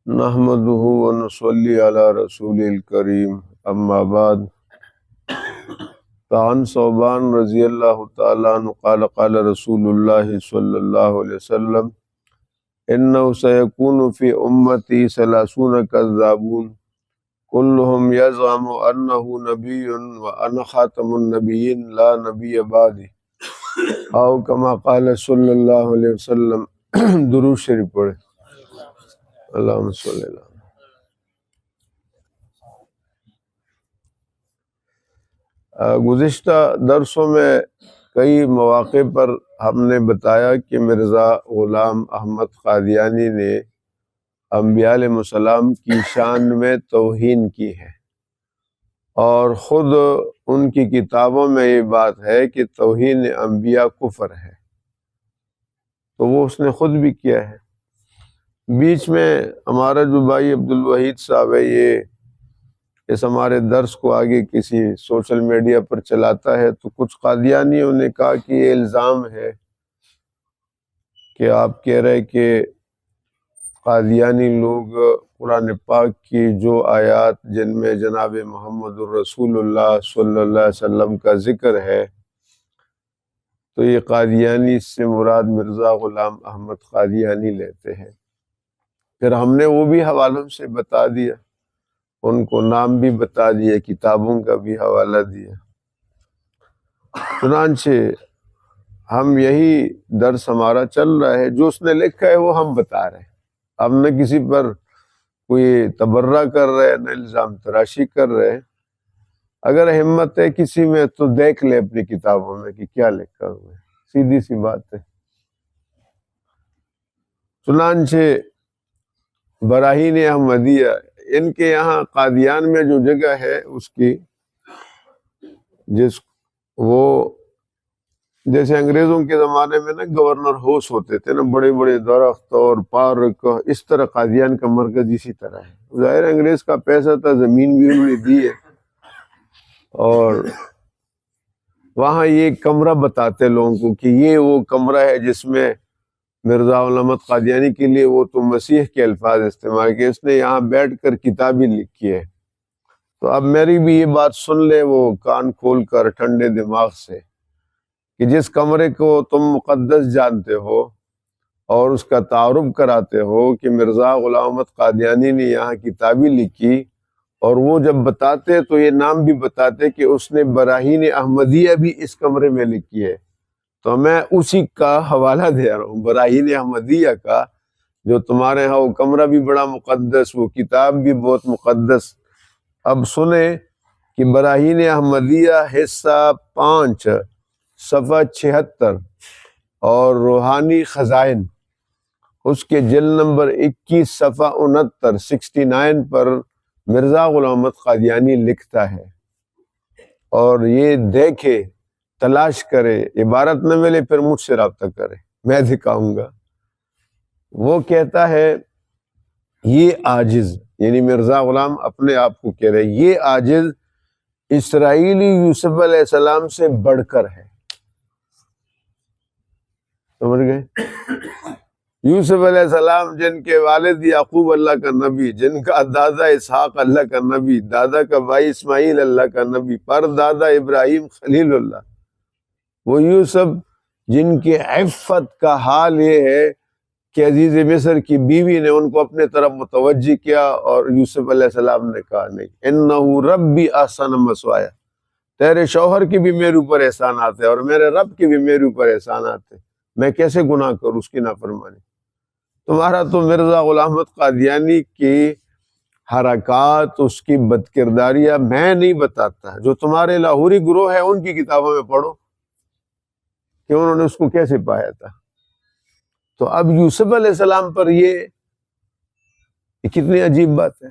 نحمده ونصلي على رسول الكريم اما بعد فعن ثوبان رضی اللہ تعالیٰ عنہ قال قال رسول اللہ صلی اللہ علیہ وسلم انه سيكون في امتی 30 كذابون كلهم يزعم انه نبي وانا خاتم النبيين لا نبي بعدي او كما قال صلی اللہ علیہ وسلم۔ درود شریف پڑھے۔ اللہم صلی اللہ۔ گزشتہ درسوں میں کئی مواقع پر ہم نے بتایا کہ مرزا غلام احمد قادیانی نے انبیاء علیہ السلام کی شان میں توہین کی ہے، اور خود ان کی کتابوں میں یہ بات ہے کہ توہین انبیاء کفر ہے، تو وہ اس نے خود بھی کیا ہے۔ بیچ میں ہمارا جو بھائی عبدالوحید صاحب ہے، یہ اس ہمارے درس کو آگے کسی سوشل میڈیا پر چلاتا ہے، تو کچھ قادیانیوں نے کہا کہ یہ الزام ہے کہ آپ کہہ رہے کہ قادیانی لوگ قرآن پاک کی جو آیات جن میں جناب محمد الرسول اللہ صلی اللہ علیہ وسلم کا ذکر ہے، تو یہ قادیانی سے مراد مرزا غلام احمد قادیانی لیتے ہیں۔ پھر ہم نے وہ بھی حوالوں سے بتا دیا، ان کو نام بھی بتا دیا، کتابوں کا بھی حوالہ دیا۔ چنانچہ ہم یہی درس ہمارا چل رہا ہے، جو اس نے لکھا ہے وہ ہم بتا رہے ہیں۔ ہم نہ کسی پر کوئی تبرہ کر رہے، نہ الزام تراشی کر رہے۔ اگر ہمت ہے کسی میں تو دیکھ لے اپنی کتابوں میں کہ کیا لکھا ہوا ہے، سیدھی سی بات ہے۔ چنانچہ براہین احمدیہ، ان کے یہاں قادیان میں جو جگہ ہے اس کی، وہ جیسے انگریزوں کے زمانے میں نا گورنر ہاؤس ہوتے تھے نا، بڑے بڑے درخت اور پارک، اس طرح قادیان کا مرکز اسی طرح ہے۔ ظاہر انگریز کا پیسہ تھا، زمین بھی انہوں نے دی ہے، اور وہاں یہ کمرہ بتاتے لوگوں کو کہ یہ وہ کمرہ ہے جس میں مرزا غلام احمد قادیانی کے لیے وہ تو مسیح کے الفاظ استعمال کیے، اس نے یہاں بیٹھ کر کتابیں لکھی ہے۔ تو اب میری بھی یہ بات سن لے وہ کان کھول کر ٹھنڈے دماغ سے، کہ جس کمرے کو تم مقدس جانتے ہو اور اس کا تعارف کراتے ہو کہ مرزا غلام احمد قادیانی نے یہاں کتابیں لکھی، اور وہ جب بتاتے تو یہ نام بھی بتاتے کہ اس نے براہین احمدیہ بھی اس کمرے میں لکھی ہے، تو میں اسی کا حوالہ دے رہا ہوں، براہین احمدیہ کا، جو تمہارے ہاں وہ کمرہ بھی بڑا مقدس، وہ کتاب بھی بہت مقدس۔ اب سنیں کہ براہین احمدیہ حصہ 5 صفحہ 76 اور روحانی خزائن اس کے جلد نمبر 21 صفحہ 69 پر مرزا غلام احمد قادیانی لکھتا ہے، اور یہ دیکھے، تلاش کرے، عبارت نہ ملے پھر مجھ سے رابطہ کرے، میں دکھاؤں گا۔ وہ کہتا ہے یہ عاجز، یعنی مرزا غلام اپنے آپ کو کہہ رہے، یہ عاجز اسرائیلی یوسف علیہ السلام سے بڑھ کر ہے۔ سمجھ گئے؟ یوسف علیہ السلام جن کے والد یعقوب اللہ کا نبی، جن کا دادا اسحاق اللہ کا نبی، دادا کا بھائی اسماعیل اللہ کا نبی، پر دادا ابراہیم خلیل اللہ، وہ یوسف جن کی عفت کا حال یہ ہے کہ عزیز مصر کی بیوی نے ان کو اپنے طرف متوجہ کیا، اور یوسف علیہ السلام نے کہا نہیں، انہ ربی احسن مثوایا، تیرے شوہر کی بھی میرے اوپر احسانات ہے اور میرے رب کی بھی میرے اوپر احسانات ہے، میں کیسے گناہ کروں اس کی نافرمانی۔ تمہارا تو مرزا غلام احمد قادیانی کی حرکات، اس کی بد کرداریاں میں نہیں بتاتا، جو تمہارے لاہوری گروہ ہے ان کی کتابوں میں پڑھو کہ انہوں نے اس کو کیسے پایا تھا۔ تو اب یوسف علیہ السلام پر یہ کتنی عجیب بات ہے،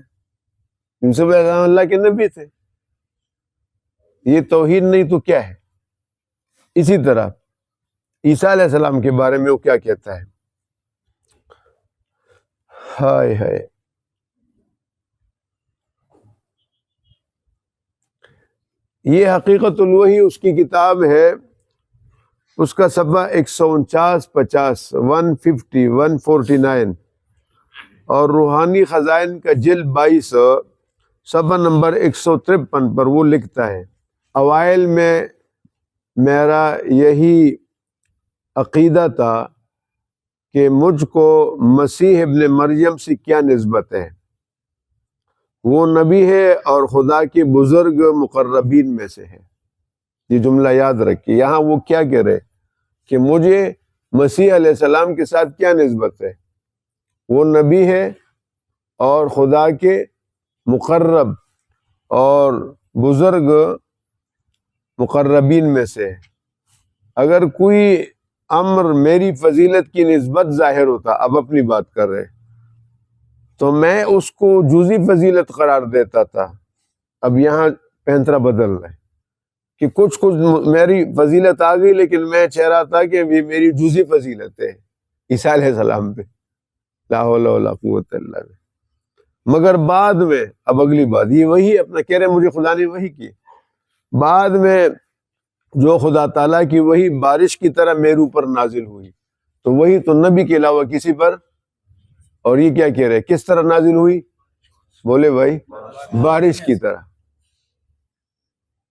یوسف علیہ السلام اللہ کے نبی تھے، یہ توہین نہیں تو کیا ہے؟ اسی طرح عیسیٰ علیہ السلام کے بارے میں وہ کیا کہتا ہے، ہائے ہائے، یہ حقیقت الوحی اس کی کتاب ہے، اس کا صفحہ 149 50 150 149، اور روحانی خزائن کا جلد 22 صفحہ نمبر 153 پر وہ لکھتا ہے، اوائل میں میرا یہی عقیدہ تھا کہ مجھ کو مسیح ابن مریم سے کیا نسبت ہے، وہ نبی ہے اور خدا کے بزرگ مقربین میں سے ہے۔ یہ جملہ یاد رکھیے، یہاں وہ کیا کہہ رہے کہ مجھے مسیح علیہ السلام کے ساتھ کیا نسبت ہے، وہ نبی ہے اور خدا کے مقرب اور بزرگ مقربین میں سے ہے۔ اگر کوئی امر میری فضیلت کی نسبت ظاہر ہوتا، اب اپنی بات کر رہے، تو میں اس کو جزئی فضیلت قرار دیتا تھا۔ اب یہاں پینترا بدل رہا ہے کہ کچھ میری فضیلت آ گئی، لیکن میں چاہ رہا تھا کہ یہ میری جزئی فضیلت ہے عیسیٰ علیہ السلام پہ، لا حول ولا قوت الا باللہ۔ مگر بعد میں، اب اگلی بات، یہ وہی اپنا کہہ رہے مجھے خدا نے وہی کی، بعد میں جو خدا تعالیٰ کی وہی بارش کی طرح میرے اوپر نازل ہوئی، تو وہی تو نبی کے علاوہ کسی پر، اور یہ کیا کہہ رہے کس طرح نازل ہوئی؟ بولے بھائی، بارش کی طرح۔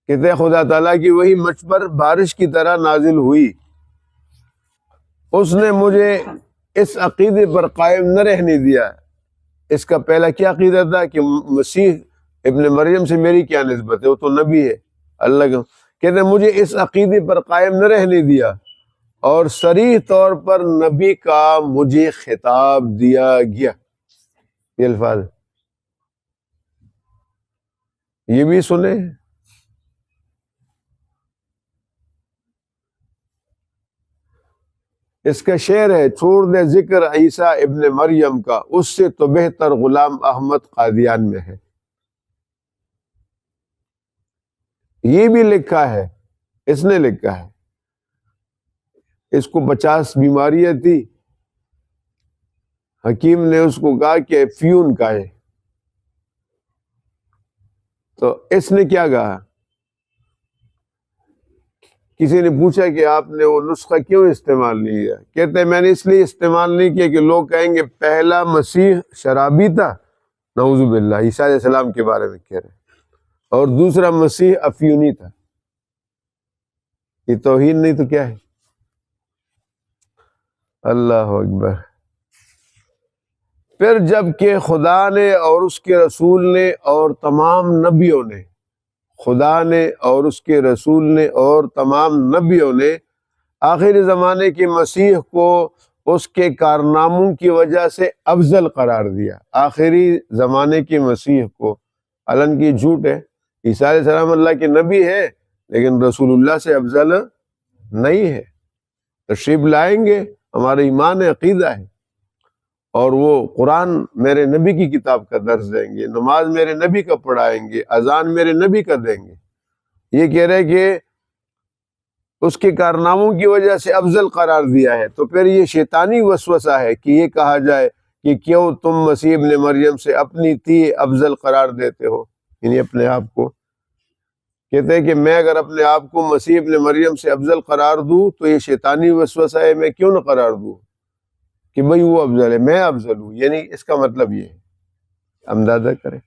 کہتے ہیں خدا تعالیٰ کی وہی مجھ پر بارش کی طرح نازل ہوئی۔ اس نے مجھے اس عقیدے پر قائم نہ رہنے دیا۔ اس کا پہلا کیا عقیدہ تھا کہ مسیح ابن مریم سے میری کیا نسبت ہے، وہ تو نبی ہے اللہ کا۔ کہتے ہیں مجھے اس عقیدے پر قائم نہ رہنے دیا اور صریح طور پر نبی کا مجھے خطاب دیا گیا۔ یہ الفاظ یہ بھی سنے، اس کا شعر ہے، چھوڑ دے ذکر عیسیٰ ابن مریم کا، اس سے تو بہتر غلام احمد قادیان میں ہے۔ یہ بھی لکھا ہے، اس نے لکھا ہے، اس کو 50 بیماریاں تھی، حکیم نے اس کو کہا کہ فیون کا ہے، تو اس نے کیا کہا؟ کسی نے پوچھا کہ آپ نے وہ نسخہ کیوں استعمال نہیں کیا؟ کہتے ہیں میں نے اس لیے استعمال نہیں کیا کہ لوگ کہیں گے پہلا مسیح شرابی تھا، نعوذ باللہ، عیسیٰ علیہ السلام کے بارے میں کہہ رہے، اور دوسرا مسیح افیونی تھا۔ یہ توہین نہیں تو کیا ہے؟ اللہ اکبر۔ پھر جب کہ خدا نے اور اس کے رسول نے اور تمام نبیوں نے، خدا نے اور اس کے رسول نے اور تمام نبیوں نے آخری زمانے کے مسیح کو اس کے کارناموں کی وجہ سے افضل قرار دیا۔ آخری زمانے کے مسیح کو، علن کی جھوٹ ہے، عیسیٰ علیہ السلام اللہ کے نبی ہے لیکن رسول اللہ سے افضل نہیں ہے۔ تشریف لائیں گے، ہمارا ایمان عقیدہ ہے، اور وہ قرآن میرے نبی کی کتاب کا درس دیں گے، نماز میرے نبی کا پڑھائیں گے، اذان میرے نبی کا دیں گے۔ یہ کہہ رہے کہ اس کے کارناموں کی وجہ سے افضل قرار دیا ہے، تو پھر یہ شیطانی وسوسہ ہے کہ یہ کہا جائے کہ کیوں تم مسیح ابن مریم سے اپنی تھی افضل قرار دیتے ہو، یعنی اپنے آپ کو۔ کہتے ہیں کہ میں اگر اپنے آپ کو مسیح ابن مریم سے افضل قرار دوں تو یہ شیطانی وسوسہ ہے، میں کیوں نہ قرار دوں کہ بھئی وہ افضل ہے، میں افضل ہوں، یعنی اس کا مطلب یہ ہے، اندازہ کریں۔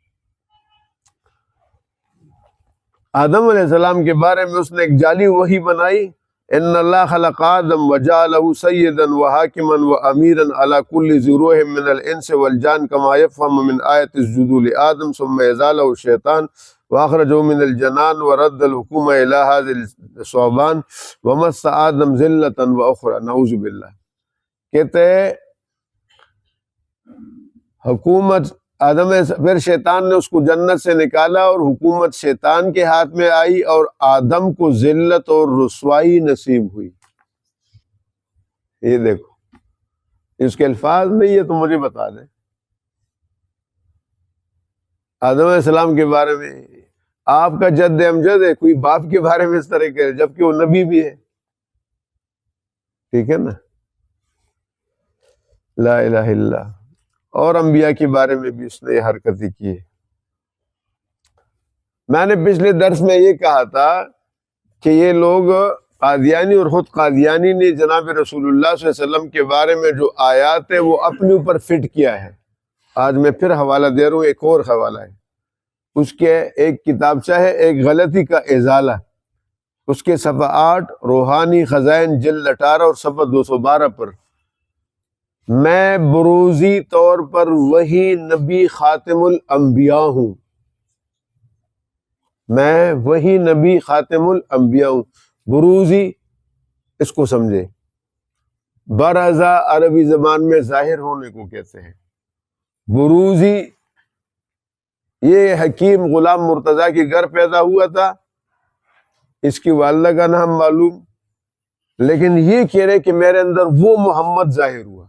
آدم علیہ السلام کے بارے میں اس نے ایک جعلی وحی بنائی، ان اللہ خلق آدم وجعلہ سیدا وحاکما وامیرا علی کل ذی روح من الانس والجان کما یفهم من آیت السجود لآدم ثم ازالہ الشیطان واخرجہ من الجنان ورد الحکومہ الی هذا الثعبان ومس آدم ذلۃ واخرى، نعوذ باللہ۔ کہتے ہیں حکومت آدم، پھر شیطان نے اس کو جنت سے نکالا اور حکومت شیطان کے ہاتھ میں آئی اور آدم کو ذلت اور رسوائی نصیب ہوئی۔ یہ دیکھو، اس کے الفاظ نہیں ہے تو مجھے بتا دیں۔ آدم علیہ السلام کے بارے میں آپ کا جد امجد ہے، کوئی باپ کے بارے میں اس طرح کہہ رہے جبکہ وہ نبی بھی ہے، ٹھیک ہے نا؟ لا الہ الا اللہ۔ اور انبیاء کے بارے میں بھی اس نے یہ حرکتیں کی ہے۔ میں نے پچھلے درس میں یہ کہا تھا کہ یہ لوگ قادیانی اور خود قادیانی نے جناب رسول اللہ صلی اللہ علیہ وسلم کے بارے میں جو آیات ہے وہ اپنے اوپر فٹ کیا ہے، آج میں پھر حوالہ دے رہا ہوں، ایک اور حوالہ ہے اس کے، ایک کتابچہ ہے ایک غلطی کا ازالہ، اس کے صفحہ 8 روحانی خزائن جلد 18 اور صفحہ 212 پر، میں بروزی طور پر وہی نبی خاتم الانبیاء ہوں، میں وہی نبی خاتم الانبیاء ہوں۔ بروزی اس کو سمجھے، برزا عربی زبان میں ظاہر ہونے کو کہتے ہیں۔ بروزی یہ حکیم غلام مرتضیٰ کے گھر پیدا ہوا تھا، اس کی والدہ کا نام معلوم، لیکن یہ کہہ رہے کہ میرے اندر وہ محمد ظاہر ہوا،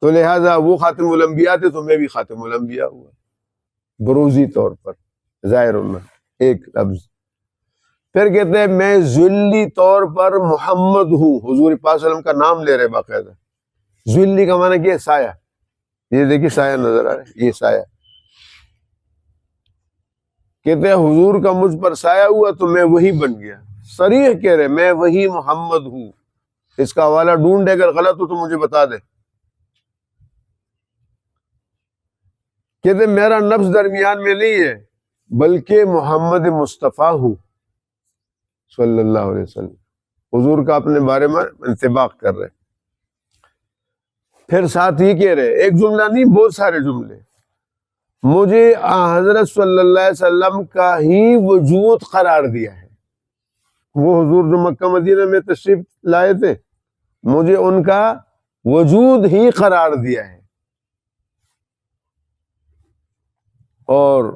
تو لہذا وہ خاتم الانبیاء تھے تو میں بھی خاتم الانبیاء ہوا، بروزی طور پر ظاہر ہونا ایک لفظ۔ پھر کہتے ہیں میں ذلی طور پر محمد ہوں، حضور پاک صلی اللہ علیہ وسلم کا نام لے رہے باقاعدہ۔ ذلی کا معنی کیا ہے؟ سایہ، یہ دیکھیے سایہ نظر آ رہا ہے، یہ سایہ۔ کہتے ہیں حضور کا مجھ پر سایہ ہوا تو میں وہی بن گیا، صریح کہہ رہے میں وہی محمد ہوں۔ اس کا حوالہ ڈھونڈے، اگر غلط ہو تو مجھے بتا دے۔ کہتے میرا نفس درمیان میں نہیں ہے، بلکہ محمد مصطفیٰ ہوں صلی اللہ علیہ وسلم، حضور کا اپنے بارے میں انطباق کر رہے۔ پھر ساتھ ہی کہہ رہے، ایک جملہ نہیں بہت سارے جملے، مجھے حضرت صلی اللہ علیہ وسلم کا ہی وجود قرار دیا ہے۔ وہ حضور جو مکہ مدینہ میں تشریف لائے تھے، مجھے ان کا وجود ہی قرار دیا ہے۔ اور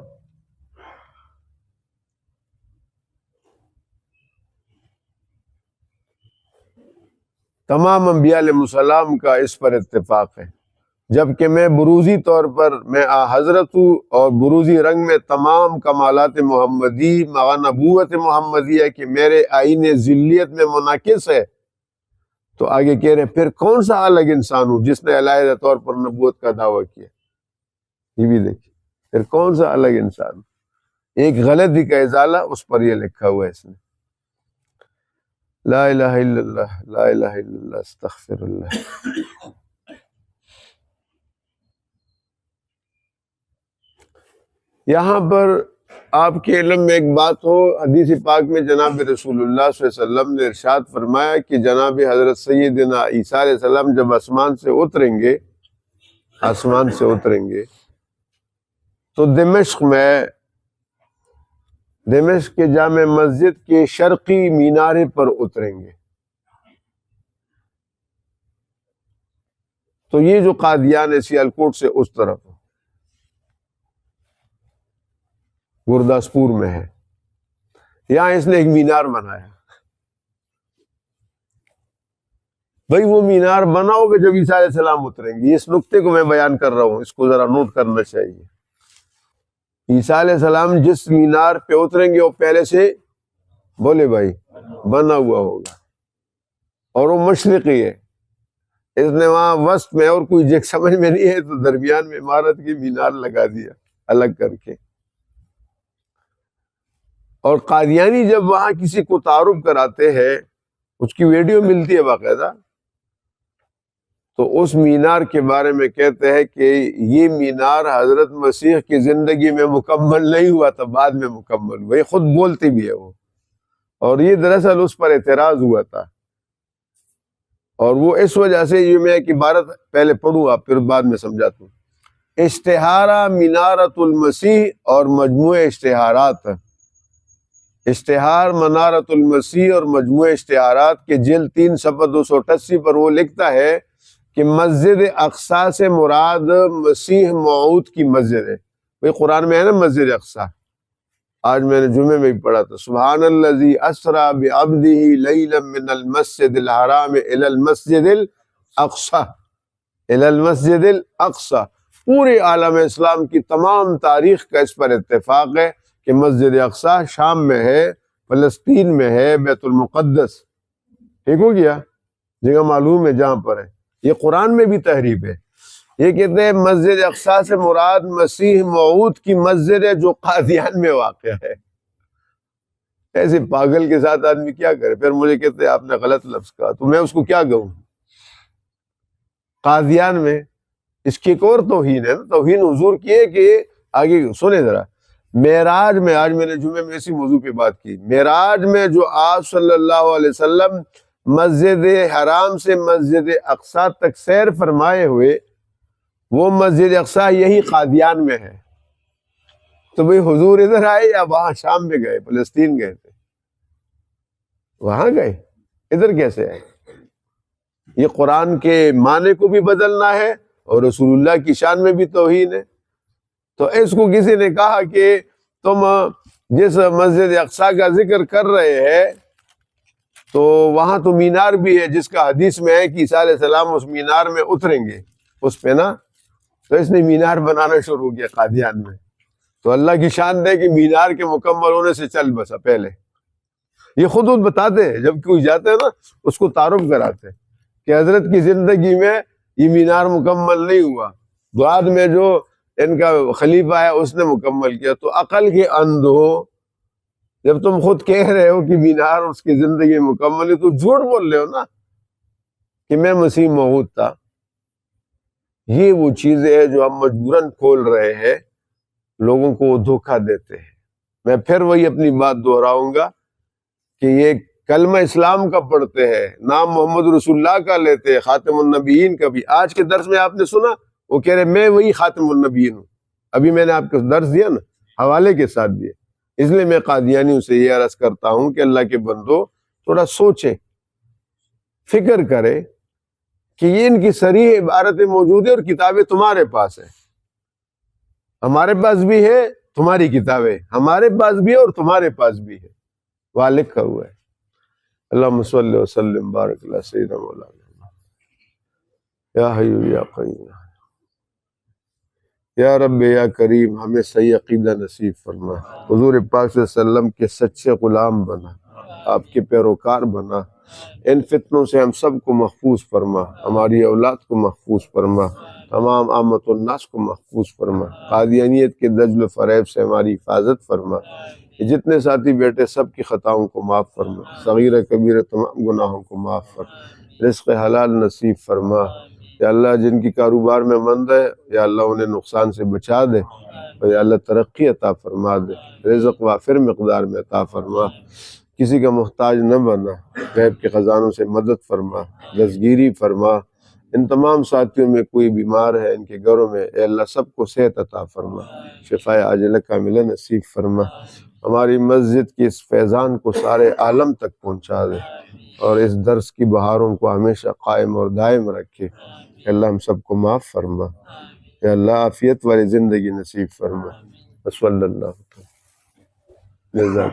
تمام انبیاء علیہ السلام کا اس پر اتفاق ہے، جبکہ میں بروزی طور پر میں حضرت ہوں، اور بروزی رنگ میں تمام کمالات محمدی مع نبوت محمدی ہے کہ میرے آئین ذلیت میں منعکس ہے۔ تو آگے کہہ رہے پھر کون سا الگ انسان ہوں جس نے علیحدہ طور پر نبوت کا دعویٰ کیا؟ یہ بھی دیکھیے پھر کون سا الگ انسان ہوں؟ ایک غلطی کا ازالہ، اس پر یہ لکھا ہوا ہے اس نے، لا الہ الا اللہ، لا الہ الا اللہ، استغفر اللہ۔ یہاں پر آپ کے علم میں ایک بات ہو، حدیث پاک میں جناب رسول اللہ صلی اللہ علیہ وسلم نے ارشاد فرمایا کہ جناب حضرت سیدنا عیسیٰ علیہ السلام جب آسمان سے اتریں گے تو دمشق کے جامع مسجد کے شرقی مینارے پر اتریں گے۔ تو یہ جو قادیان ہے سیالکوٹ سے اس طرف گرداسپور میں ہے، یہاں اس نے ایک مینار بنایا۔ بھائی وہ مینار بنا ہوگا جب عیسیٰ علیہ السلام اتریں گے، اس نقطے کو میں بیان کر رہا ہوں، اس کو ذرا نوٹ کرنا چاہیے۔ عیسیٰ علیہ السلام جس مینار پہ اتریں گے وہ پہلے سے بولے بھائی بنا ہوا ہوگا، اور وہ مشرقی ہے، اس نے وہاں وسط میں اور کوئی جگہ سمجھ میں نہیں ہے تو درمیان میں عمارت کی مینار لگا دیا الگ کر کے۔ اور قادیانی جب وہاں کسی کو تعارف کراتے ہیں، اس کی ویڈیو ملتی ہے باقاعدہ، تو اس مینار کے بارے میں کہتے ہیں کہ یہ مینار حضرت مسیح کی زندگی میں مکمل نہیں ہوا تھا، بعد میں مکمل ہوا، یہ خود بولتی بھی ہے وہ، اور یہ دراصل اس پر اعتراض ہوا تھا، اور وہ اس وجہ سے، یہ میں ایک عبارت پہلے پڑھوں آپ پھر بعد میں سمجھاتا ہوں۔ اشتہارہ منارت المسیح اور مجموعہ اشتہارات، اشتہار منارت المسیح اور مجموعہ اشتہارات کے جلد 3 صفحہ 288 پر وہ لکھتا ہے کہ مسجد اقصی سے مراد مسیح موعود کی مسجد ہے۔ بھئی قرآن میں ہے نا مسجد اقصی، آج میں نے جمعے میں بھی پڑھا تھا، سبحان الذی اسریٰ بعبدہ لیلا من المسجد الحرام الی المسجد الاقصی، الی المسجد الاقصی۔ پورے عالم اسلام کی تمام تاریخ کا اس پر اتفاق ہے کہ مسجد اقصی شام میں ہے، فلسطین میں ہے، بیت المقدس، ٹھیک ہو گیا، جگہ معلوم ہے جہاں پر ہے۔ یہ قرآن میں بھی تحریف ہے۔ یہ کہتے ہیں مسجد اقصی سے مراد مسیح موعود کی مسجد ہے جو قادیان میں واقع ہے۔ ایسے پاگل کے ساتھ آدمی کیا کرے؟ پھر مجھے کہتے ہیں آپ نے غلط لفظ کہا، تو میں اس کو کیا کہوں؟ قادیان میں اس کی ایک اور توہین ہے نا، توہین حضور کی ہے کہ آگے سنیں ذرا، معراج میں، آج میں نے جمعے میں اسی موضوع پہ بات کی، معراج میں جو آپ صلی اللہ علیہ وسلم مسجد حرام سے مسجد اقصی تک سیر فرمائے ہوئے، وہ مسجد اقصی یہی قادیان میں ہے، تو بھئی حضور ادھر آئے یا وہاں شام میں گئے، فلسطین گئے تھے، وہاں گئے، ادھر کیسے آئے؟ یہ قرآن کے معنی کو بھی بدلنا ہے اور رسول اللہ کی شان میں بھی توہین ہے۔ تو اس کو کسی نے کہا کہ تم جس مسجد اقصی کا ذکر کر رہے ہیں تو وہاں تو مینار بھی ہے جس کا حدیث میں ہے کہ عیسیٰ علیہ السلام اس مینار میں اتریں گے اس پہ نا، تو اس نے مینار بنانا شروع کیا قادیان میں۔ تو اللہ کی شان دے کہ مینار کے مکمل ہونے سے چل بسا پہلے، یہ خود بتاتے ہیں، جب کوئی جاتے ہیں نا اس کو تعارف کراتے ہیں کہ حضرت کی زندگی میں یہ مینار مکمل نہیں ہوا، بعد میں جو ان کا خلیفہ ہے اس نے مکمل کیا۔ تو عقل کے اندھو، جب تم خود کہہ رہے ہو کہ مینار اس کی زندگی میں مکمل ہے تو جھوٹ بول رہے ہو نا کہ میں مسیح موعود تھا۔ یہ وہ چیزیں ہیں جو ہم مجبوراً کھول رہے ہیں، لوگوں کو دھوکہ دیتے ہیں۔ میں پھر وہی اپنی بات دہراؤں گا کہ یہ کلمہ اسلام کا پڑھتے ہیں، نام محمد رسول اللہ کا لیتے ہیں، خاتم النبیین کا بھی۔ آج کے درس میں آپ نے سنا وہ کہہ رہے میں وہی خاتم النبیین ہوں، ابھی میں نے آپ کو درس دیا نا حوالے کے ساتھ دیا۔ اس لیے میں قادیانیوں سے یہ عرض کرتا ہوں کہ اللہ کے بندو تھوڑا سوچیں، فکر کرے کہ یہ ان کی صریح عبارتیں موجود ہیں اور کتابیں تمہارے پاس ہیں، ہمارے پاس بھی ہے، تمہاری کتابیں ہمارے پاس بھی ہے اور تمہارے پاس بھی ہے، وہاں لکھا ہوا ہے۔ اللہم صلی وسلم بارک اللہ سیدنا مولانا یا حی یا قیوم یا رب یا کریم، ہمیں صحیح عقیدہ نصیب فرما، حضور پاک صلی اللہ علیہ وسلم کے سچے غلام بنا، آپ کے پیروکار بنا، ان فتنوں سے ہم سب کو محفوظ فرما، ہماری اولاد کو محفوظ فرما، تمام عامت الناس کو محفوظ فرما، قادیانیت کے دجل و فریب سے ہماری حفاظت فرما، جتنے ساتھی بیٹے سب کی خطاؤں کو معاف فرما، صغیر کبیر تمام گناہوں کو معاف فرما، رزق حلال نصیب فرما، یا اللہ جن کی کاروبار میں مند ہے یا اللہ انہیں نقصان سے بچا دے، اور یا اللہ ترقی عطا فرما دے، رزق وافر مقدار میں عطا فرما، کسی کا محتاج نہ بنا، غیب کے خزانوں سے مدد فرما، دستگیری فرما۔ ان تمام ساتھیوں میں کوئی بیمار ہے ان کے گھروں میں، اے اللہ سب کو صحت عطا فرما، شفاء عاجلہ کاملہ نصیب فرما، ہماری مسجد کی اس فیضان کو سارے عالم تک پہنچا دے، اور اس درس کی بہاروں کو ہمیشہ قائم اور دائم رکھے۔ اے اللہ ہم سب کو معاف فرما، اے اللہ عافیت والی زندگی نصیب فرما۔ صلی اللہ علیہ وسلم۔